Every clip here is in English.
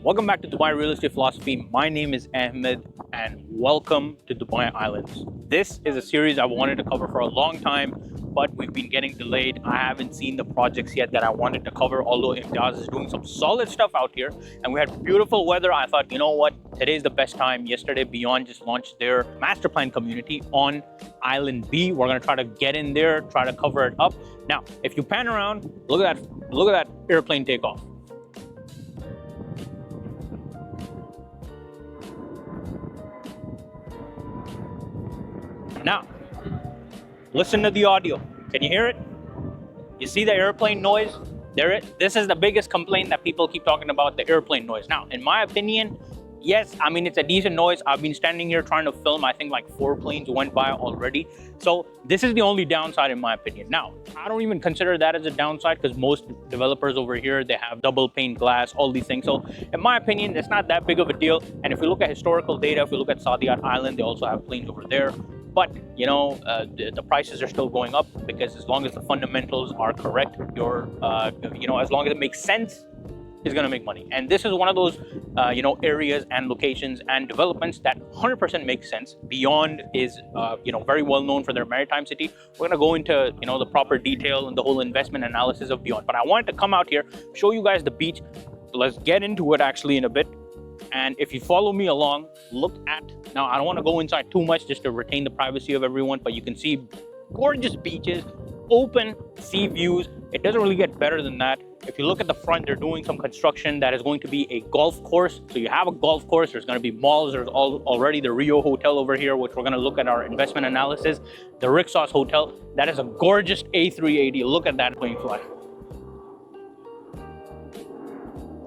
Welcome back to Dubai Real Estate Philosophy. My name is Ahmed and welcome to Dubai Islands. This is a series I wanted to cover for a long time, but we've been getting delayed. I haven't seen the projects yet that I wanted to cover, although Imtiaz is doing some solid stuff out here. And we had beautiful weather. I thought, you know what? Today's the best time. Yesterday, Beyond just launched their master plan community on Island B. We're gonna try to get in there, try to cover it up. Now, if you pan around, look at that airplane takeoff. Now, listen to the audio. Can you hear it? You see the airplane noise? This is the biggest complaint that people keep talking about, the airplane noise. Now, in my opinion, yes, I mean, it's a decent noise. I've been standing here trying to film. I think like 4 planes went by already. So this is the only downside in my opinion. Now, I don't even consider that as a downside because most developers over here, they have double pane glass, all these things. So in my opinion, it's not that big of a deal. And if you look at historical data, if you look at Saadiyat Island, they also have planes over there. But, you know, the prices are still going up because as long as the fundamentals are correct, as long as it makes sense, it's going to make money. And this is one of those, areas and locations and developments that 100% makes sense. Beyond is, very well known for their maritime city. We're going to go into, the proper detail and the whole investment analysis of Beyond. But I wanted to come out here, show you guys the beach. Let's get into it actually in a bit. And if you follow me along, now I don't want to go inside too much just to retain the privacy of everyone, but you can see gorgeous beaches, open sea views. It doesn't really get better than that. If you look at the front, they're doing some construction that is going to be a golf course. So you have a golf course, there's going to be malls, there's already the Rio Hotel over here, which we're going to look at our investment analysis. The Rixos Hotel, that is a gorgeous A380. Look at that plane fly.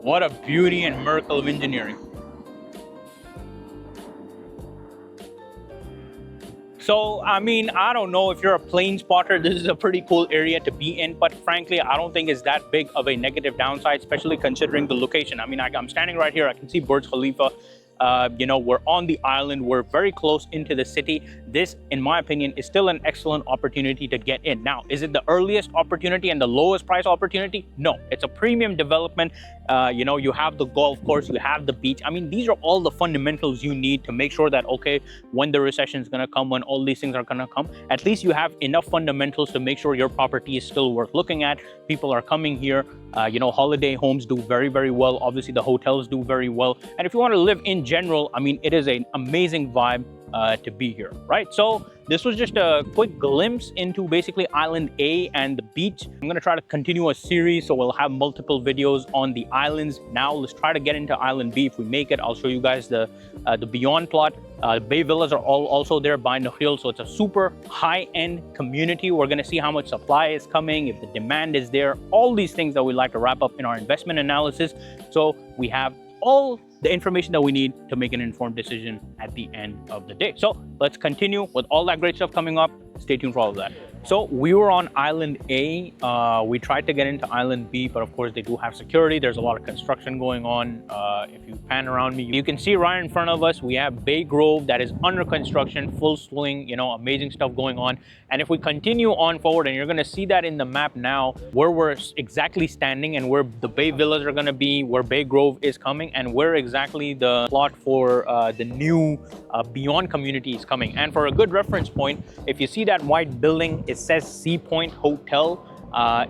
What a beauty and miracle of engineering. So, I mean, I don't know if you're a plane spotter, this is a pretty cool area to be in, but frankly, I don't think it's that big of a negative downside, especially considering the location. I mean, I'm standing right here, I can see Burj Khalifa. We're on the island, we're very close into the city. This, in my opinion, is still an excellent opportunity to get in. Now, is it the earliest opportunity and the lowest price opportunity? No, it's a premium development. You have the golf course, you have the beach. I mean, these are all the fundamentals you need to make sure that, okay, when the recession is going to come, when all these things are going to come, at least you have enough fundamentals to make sure your property is still worth looking at. People are coming here. Holiday homes do very, very well. Obviously, the hotels do very well. And if you want to live in general, I mean, it is an amazing vibe to be here, right? So this was just a quick glimpse into basically Island A and the beach. I'm going to try to continue a series, so we'll have multiple videos on the islands. Now let's try to get into Island B. If we make it, I'll show you guys the Beyond plot. Bay Villas are also there by Nakhil, so it's a super high-end community. We're going to see how much supply is coming, if the demand is there, all these things that we like to wrap up in our investment analysis. So we have all the information that we need to make an informed decision at the end of the day. So let's continue with all that great stuff coming up. Stay tuned for all of that. So we were on Island A. We tried to get into Island B, but of course they do have security. There's a lot of construction going on. If you pan around me, you can see right in front of us, we have Bay Grove that is under construction, full swing, amazing stuff going on. And if we continue on forward, and you're gonna see that in the map now, where we're exactly standing and where the Bay Villas are gonna be, where Bay Grove is coming, and where exactly the plot for the new Beyond community is coming. And for a good reference point, if you see that white building, it says Sea Point Hotel.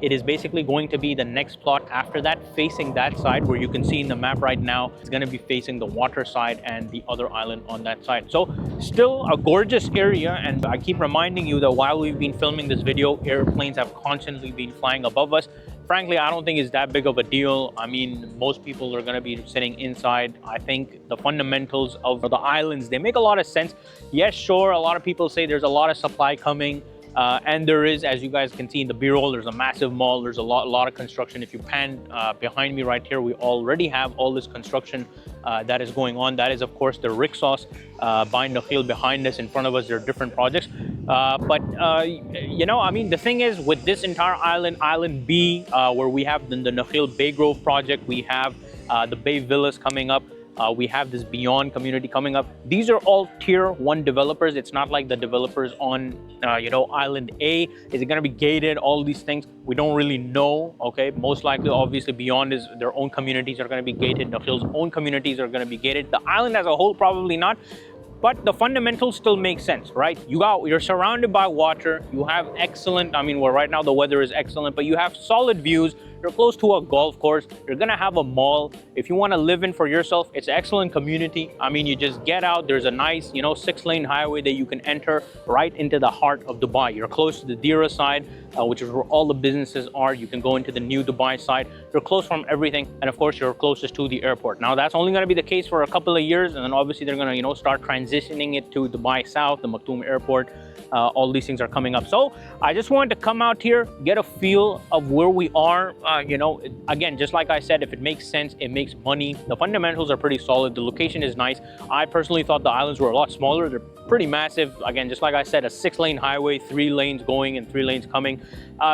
It is basically going to be the next plot after that, facing that side, where you can see in the map right now, it's going to be facing the water side and the other island on that side. So still a gorgeous area, and I keep reminding you that while we've been filming this video, airplanes have constantly been flying above us. Frankly, I don't think it's that big of a deal. I mean, most people are going to be sitting inside. I think the fundamentals of the islands, they make a lot of sense. Yes, sure, a lot of people say there's a lot of supply coming. And there is, as you guys can see in the B-roll, there's a massive mall, there's a lot of construction. If you pan behind me right here, we already have all this construction that is going on. That is, of course, the Rixos by Nakhil behind us. In front of us, there are different projects. I mean, the thing is, with this entire island, Island B, where we have the Nakhil Bay Grove project, we have the Bay Villas coming up. We have this Beyond community coming up. These are all tier 1 developers. It's not like the developers on Island A. Is it going to be gated? All these things we don't really know. Okay, most likely, obviously, Beyond is their own communities are going to be gated. Nakhil's own communities are going to be gated. The island as a whole, probably not. But the fundamentals still make sense, right? You're surrounded by water. You have excellent, well, right now the weather is excellent, but you have solid views. You're close to a golf course. You're gonna have a mall. If you wanna live in for yourself, it's an excellent community. You just get out. There's a nice, 6-lane highway that you can enter right into the heart of Dubai. You're close to the Dira side, which is where all the businesses are. You can go into the new Dubai side. You're close from everything. And of course, you're closest to the airport. Now, that's only gonna be the case for a couple of years. And then obviously they're gonna, start transitioning it to Dubai South, the Maktoum Airport. All these things are coming up. So I just wanted to come out here, get a feel of where we are. Again, just like I said, if it makes sense, it makes money. The fundamentals are pretty solid. The location is nice. I personally thought the islands were a lot smaller. They're pretty massive. Again, just like I said, a 6-lane highway, 3 lanes going and 3 lanes coming.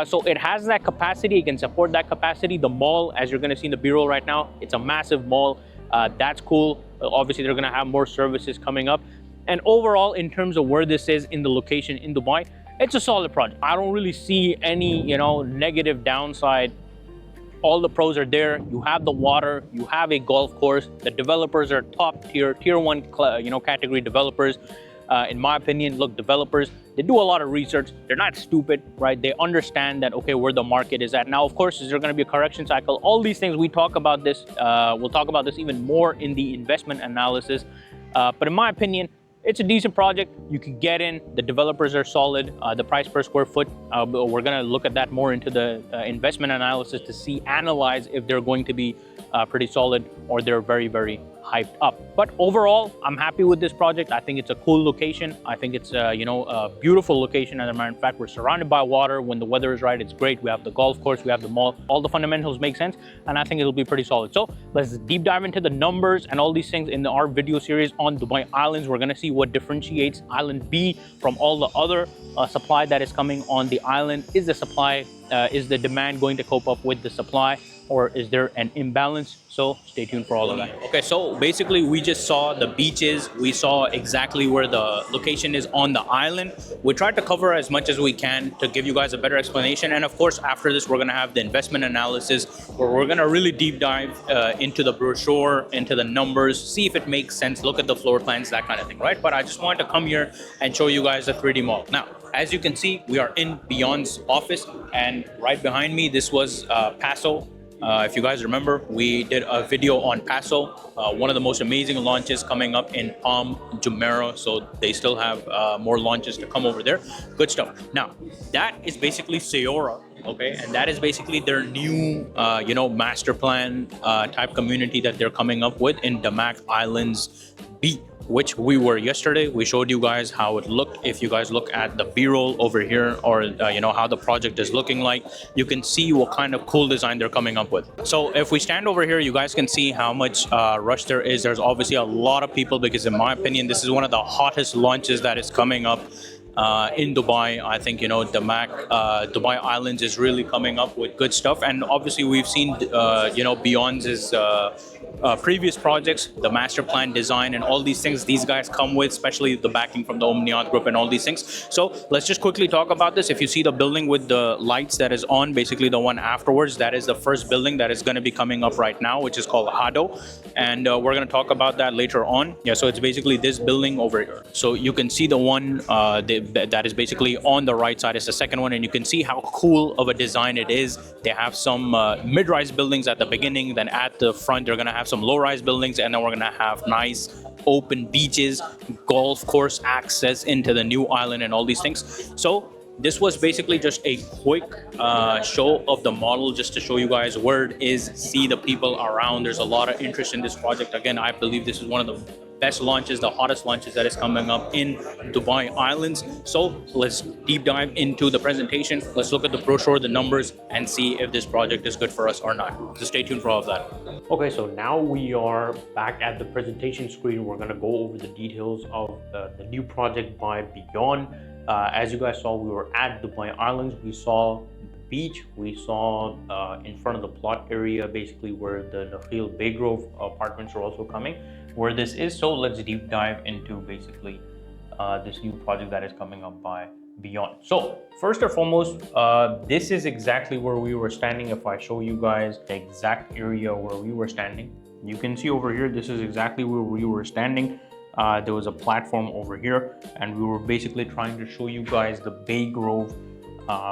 So it has that capacity. It can support that capacity. The mall, as you're going to see in the B-roll right now, it's a massive mall. That's cool. Obviously, they're going to have more services coming up. And overall, in terms of where this is in the location in Dubai, it's a solid project. I don't really see any, negative downside. All the pros are there. You have the water, you have a golf course. The developers are top tier, tier 1, category developers. In my opinion, look, developers, they do a lot of research. They're not stupid, right? They understand that, okay, where the market is at. Now, of course, is there going to be a correction cycle? All these things, we talk about this. We'll talk about this even more in the investment analysis. But in my opinion, it's a decent project. You can get in. The developers are solid. The price per square foot, we're going to look at that more into the investment analysis to analyze if they're going to be pretty solid or they're very, very hyped up. But overall, I'm happy with this project. I think it's a cool location. I think it's a beautiful location. As a matter of fact, we're surrounded by water. When the weather is right, it's great. We have the golf course, we have the mall. All the fundamentals make sense, and I think it'll be pretty solid. So let's deep dive into the numbers and all these things in our video series on Dubai Islands. We're gonna see what differentiates Island B from all the other supply that is coming on the island. Is the demand going to cope up with the supply, or is there an imbalance? So stay tuned for all of that. Okay, so basically we just saw the beaches. We saw exactly where the location is on the island. We tried to cover as much as we can to give you guys a better explanation. And of course, after this, we're gonna have the investment analysis where we're gonna really deep dive into the brochure, into the numbers, see if it makes sense, look at the floor plans, that kind of thing, right? But I just wanted to come here and show you guys the 3D mall. Now, as you can see, we are in Beyond's office, and right behind me, this was Paso. If you guys remember, we did a video on Paso, one of the most amazing launches coming up in Palm Jumeirah. So they still have more launches to come over there. Good stuff. Now, that is basically Siora, okay? And that is basically their new, master plan type community that they're coming up with in Damak Islands B, which we were yesterday. We showed you guys how it looked. If you guys look at the B-roll over here, or how the project is looking like, you can see what kind of cool design they're coming up with. So if we stand over here, you guys can see how much rush there is. There's obviously a lot of people because in my opinion, this is one of the hottest launches that is coming up in Dubai. I think, Dubai Islands is really coming up with good stuff. And obviously we've seen, Beyond's previous projects, the master plan design and all these things these guys come with, especially the backing from the Omniad group and all these things. So let's just quickly talk about this. If you see the building with the lights that is on, basically the one afterwards, that is the first building that is going to be coming up right now, which is called HADO. And we're going to talk about that later on. Yeah, so it's basically this building over here. So you can see the one that is basically on the right side. It's the second one, and you can see how cool of a design it is. They have some mid-rise buildings at the beginning, then at the front they're going to have some low-rise buildings, and then we're going to have nice open beaches, golf course access into the new island and all these things. So this was basically just a quick show of the model, just to show you guys where it is, see the people around. There's a lot of interest in this project. Again, I believe this is one of the best launches, the hottest launches that is coming up in Dubai Islands. So let's deep dive into the presentation. Let's look at the brochure, the numbers, and see if this project is good for us or not. So stay tuned for all of that. Okay, so now we are back at the presentation screen. We're going to go over the details of the new project by Beyond. As you guys saw, we were at Dubai Islands. We saw beach. We saw in front of the plot area, basically where the Nakhil Bay Grove apartments are also coming, where this is. So let's deep dive into basically this new project that is coming up by Beyond. So first and foremost, this is exactly where we were standing. If I show you guys the exact area where we were standing, you can see over here, this is exactly where we were standing. There was a platform over here, and we were basically trying to show you guys the Bay Grove,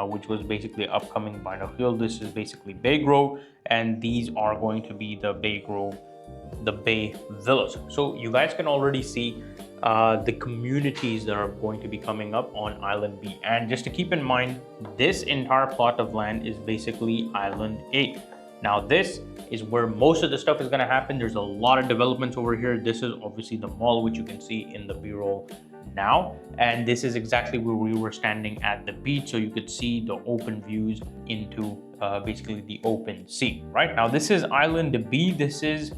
which was basically upcoming by Nakhil. This is basically Bay Grove, and these are going to be the Bay Grove, the Bay Villas. So you guys can already see the communities that are going to be coming up on Island B. And just to keep in mind, this entire plot of land is basically Island A. Now this is where most of the stuff is going to happen. There's a lot of developments over here. This is obviously the mall, which you can see in the B-roll now, and this is exactly where we were standing at the beach, so you could see the open views into basically the open sea. Right now, this is Island B. This is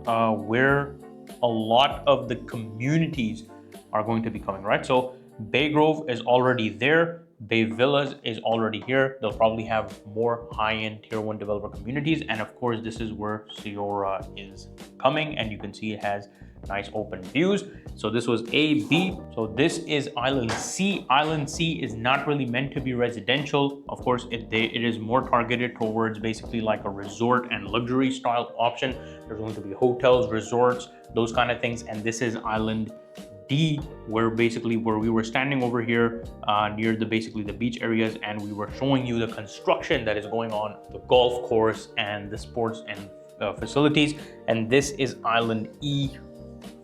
where a lot of the communities are going to be coming, right? So Bay Grove is already there. Bay Villas is already here. They'll probably have more high-end tier 1 developer communities, and of course this is where Siora is coming, and you can see it has nice open views. So this was A, B. So this is Island C. Island C is not really meant to be residential. Of course, it is more targeted towards basically like a resort and luxury style option. There's going to be hotels, resorts, those kind of things. And this is Island D, where basically where we were standing over here near the basically the beach areas, and we were showing you the construction that is going on, the golf course and the sports and facilities. And this is Island E.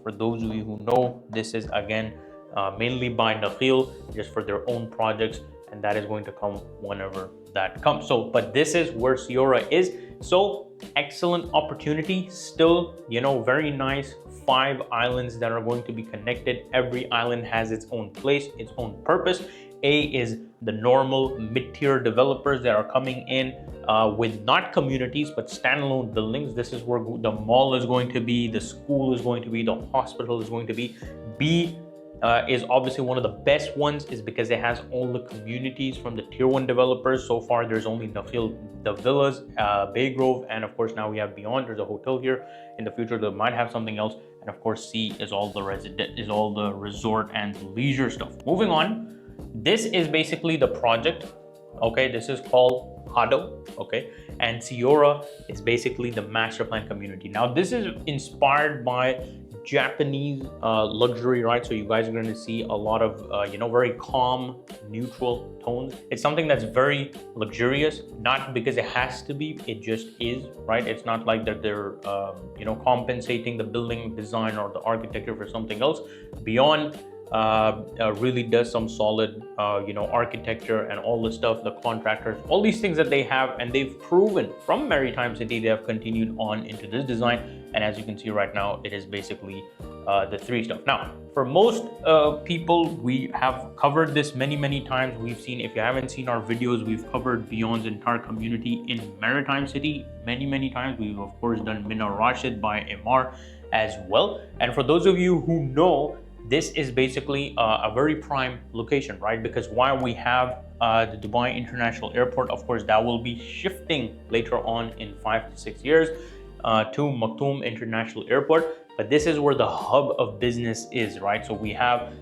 For those of you who know, this is again mainly by Nakhil, just for their own projects, and that is going to come whenever that comes. So, but this is where Siora is. So excellent opportunity. Still, you know, very nice 5 islands that are going to be connected. Every island has its own place, its own purpose. A is the normal mid-tier developers that are coming in with not communities but standalone buildings. This is where the mall is going to be, the school is going to be, the hospital is going to be. B is obviously one of the best ones, is because it has all the communities from the tier 1 developers. So far there's only Nakhil, the villas, Bay Grove, and of course now we have Beyond. There's a hotel here. In the future they might have something else. And of course C is all the resort and leisure stuff. Moving on, this is basically the project. Okay, this is called HADO. Okay, and Siora is basically the master plan community. Now this is inspired by Japanese luxury, right? So you guys are going to see a lot of you know, very calm, neutral tones. It's something that's very luxurious, not because it has to be, it just is, right? It's not like that they're you know, compensating the building design or the architecture for something else. Beyond really does some solid you know, architecture and all the stuff, the contractors, all these things that they have, and they've proven from Maritime City, they have continued on into this design. And as you can see right now, it is basically the 3 stuff. Now, for most people, we have covered this many times. We've seen, if you haven't seen our videos, we've covered Beyond's entire community in Maritime City many times. We've of course done Mina Rashid by MR as well. And for those of you who know, this is basically a very prime location, right? Because while we have the Dubai International Airport, of course, that will be shifting later on in 5 to 6 years to Maktoum International Airport. But this is where the hub of business is, right? So we have,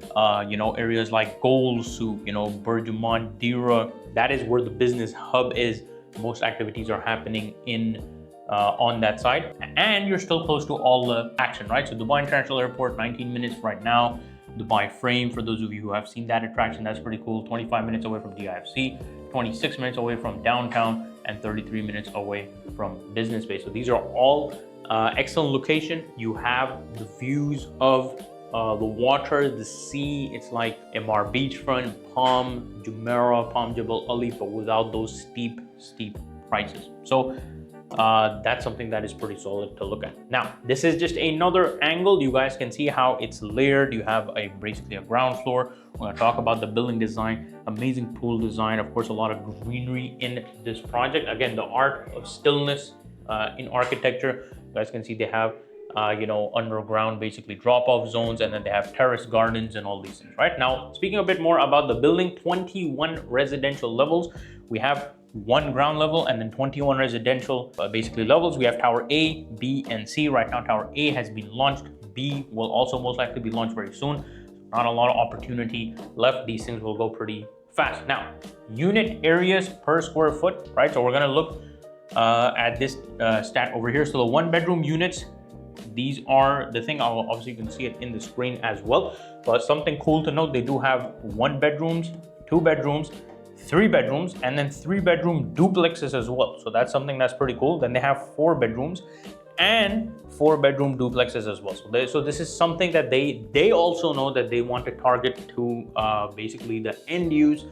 you know, areas like Gold Soup, you know, Burjuman, Dira. That is where the business hub is. Most activities are happening in on that side, and you're still close to all the action, right? So Dubai International Airport, 19 minutes right now. Dubai Frame, for those of you who have seen that attraction, that's pretty cool. 25 minutes away from DIFC, 26 minutes away from downtown, and 33 minutes away from business space. So these are all excellent location. You have the views of the water, the sea. It's like MR Beachfront, Palm Jumeirah, Palm Jebel Ali, but without those steep prices. So that's something that is pretty solid to look at. Now, this is just another angle. You guys can see how it's layered. You have basically a ground floor. We're going to talk about the building design, amazing pool design, of course, a lot of greenery in this project. Again, the art of stillness in architecture. You guys can see they have you know, underground basically drop-off zones, and then they have terrace gardens and all these things. Right now, speaking a bit more about the building, 21 residential levels. We have 1 ground level and then 21 residential basically levels. We have tower A, B, and C. Right now, tower A has been launched. B will also most likely be launched very soon. Not a lot of opportunity left. These things will go pretty fast. Now, unit areas per square foot, right? So we're gonna look at this stat over here. So the 1-bedroom units, these are the thing. Obviously you can see it in the screen as well, but something cool to note, they do have 1 bedrooms, 2 bedrooms, 3 bedrooms, and then 3-bedroom duplexes as well. So that's something that's pretty cool. Then they have 4 bedrooms and 4-bedroom duplexes as well. So this is something that they also know that they want to target to basically the end use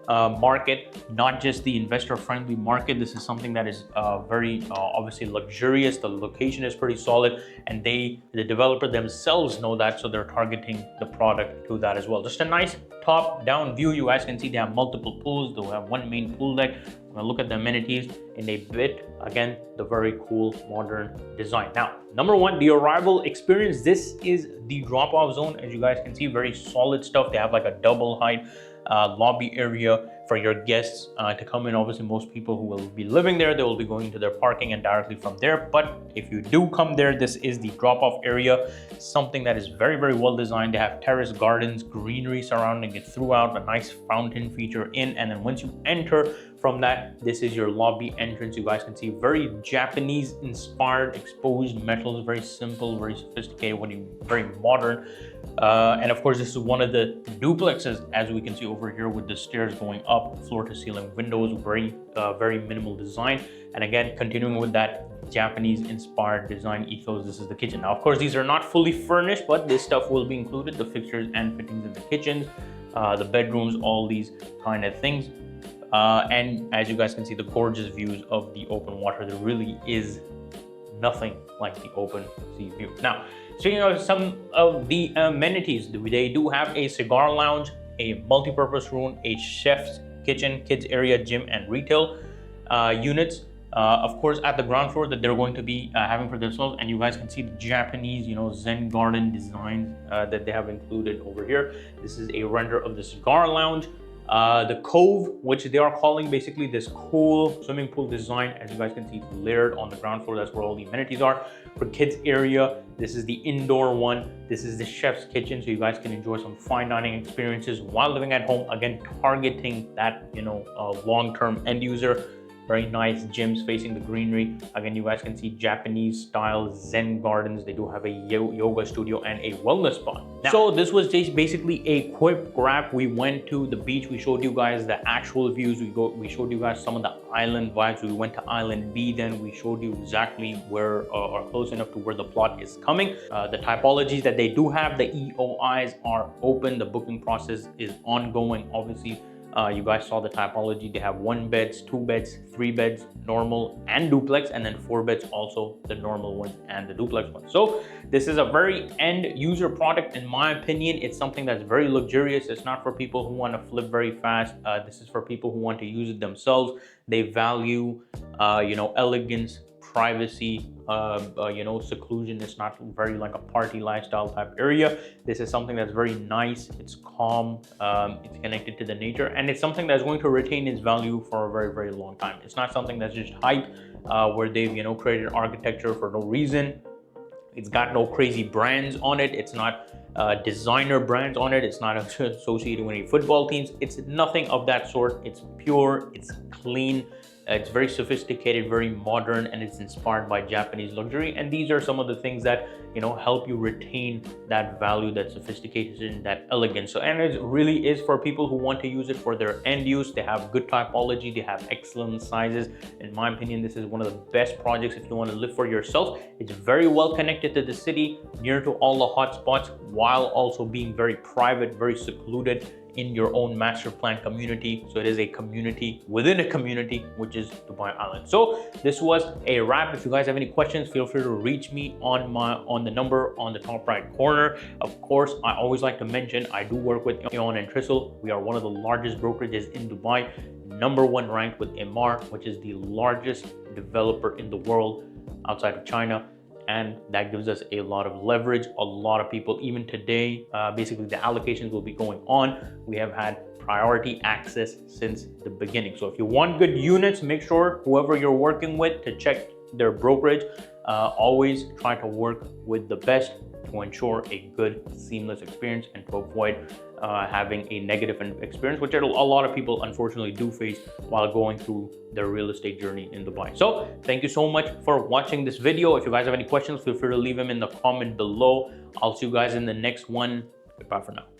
market, not just the investor friendly market. This is something that is very obviously luxurious. The location is pretty solid, and the developer themselves know that, so they're targeting the product to that as well. Just a nice top down view. You guys can see they have multiple pools. They'll have 1 main pool deck. I'm gonna look at the amenities in a bit. Again, the very cool modern design. Now, number 1, the arrival experience. This is the drop-off zone. As you guys can see, very solid stuff. They have like a double height lobby area for your guests to come in. Obviously, most people who will be living there, they will be going to their parking and directly from there. But if you do come there, this is the drop-off area, something that is very, very well designed. They have terrace gardens, greenery surrounding it throughout, a nice fountain feature in, and then once you enter from that, this is your lobby entrance. You guys can see very Japanese inspired exposed metals, very simple, very sophisticated, very modern. And of course, this is one of the duplexes, as we can see over here, with the stairs going up, floor to ceiling windows, very minimal design. And again, continuing with that Japanese inspired design ethos, this is the kitchen. Now, of course, these are not fully furnished, but this stuff will be included, the fixtures and fittings in the kitchens, the bedrooms, all these kind of things. And as you guys can see, the gorgeous views of the open water. There really is nothing like the open sea view. Now, speaking of some of the amenities, they do have a cigar lounge, a multi-purpose room, a chef's kitchen, kids area, gym, and retail units. Of course, at the ground floor that they're going to be having for themselves. And you guys can see the Japanese, Zen garden designs that they have included over here. This is a render of the cigar lounge. The cove, which they are calling basically this cool swimming pool design. As you guys can see, it's layered on the ground floor. That's where all the amenities are. For kids area, this is the indoor one. This is the chef's kitchen, so you guys can enjoy some fine dining experiences while living at home. Again, targeting that long-term end user. Very nice gyms facing the greenery. Again, you guys can see Japanese style Zen gardens. They do have a yoga studio and a wellness spa. Now, so this was just basically a quick grab. We went to the beach. We showed you guys the actual views. We showed you guys some of the island vibes. We went to Island B. Then we showed you exactly where or close enough to where the plot is coming. The typologies that they do have, the EOIs are open. The booking process is ongoing. Obviously, you guys saw the typology. They have 1 beds, 2 beds, 3 beds, normal and duplex, and then 4 beds, also the normal ones and the duplex ones. So this is a very end user product, in my opinion. It's something that's very luxurious. It's not for people who want to flip very fast. This is for people who want to use it themselves. They value, elegance, privacy, seclusion. It's not very like a party lifestyle type area. This is something that's very nice. It's calm. It's connected to the nature, and it's something that's going to retain its value for a very, very long time. It's not something that's just hype, where they've created architecture for no reason. It's got no crazy brands on it. It's not designer brands on it. It's not associated with any football teams. It's nothing of that sort. It's pure. It's clean. It's very sophisticated, very modern, and it's inspired by Japanese luxury. And these are some of the things that, help you retain that value, that sophistication, that elegance. So, and it really is for people who want to use it for their end use. They have good typology. They have excellent sizes. In my opinion, this is one of the best projects if you want to live for yourself. It's very well connected to the city, near to all the hot spots, while also being very private, very secluded in your own master plan community. So it is a community within a community, which is Dubai Island. So this was a wrap. If you guys have any questions, feel free to reach me on the number on the top right corner. Of course, I always like to mention I do work with Aeon Trisl. We are one of the largest brokerages in Dubai, #1 ranked with Emaar, which is the largest developer in the world outside of China. And that gives us a lot of leverage. A lot of people, even today, basically the allocations will be going on. We have had priority access since the beginning. So if you want good units, make sure whoever you're working with to check their brokerage. Always try to work with the best to ensure a good seamless experience and to avoid having a negative experience, which a lot of people unfortunately do face while going through their real estate journey in Dubai. So thank you so much for watching this video. If you guys have any questions, feel free to leave them in the comment below. I'll see you guys in the next one. Goodbye for now.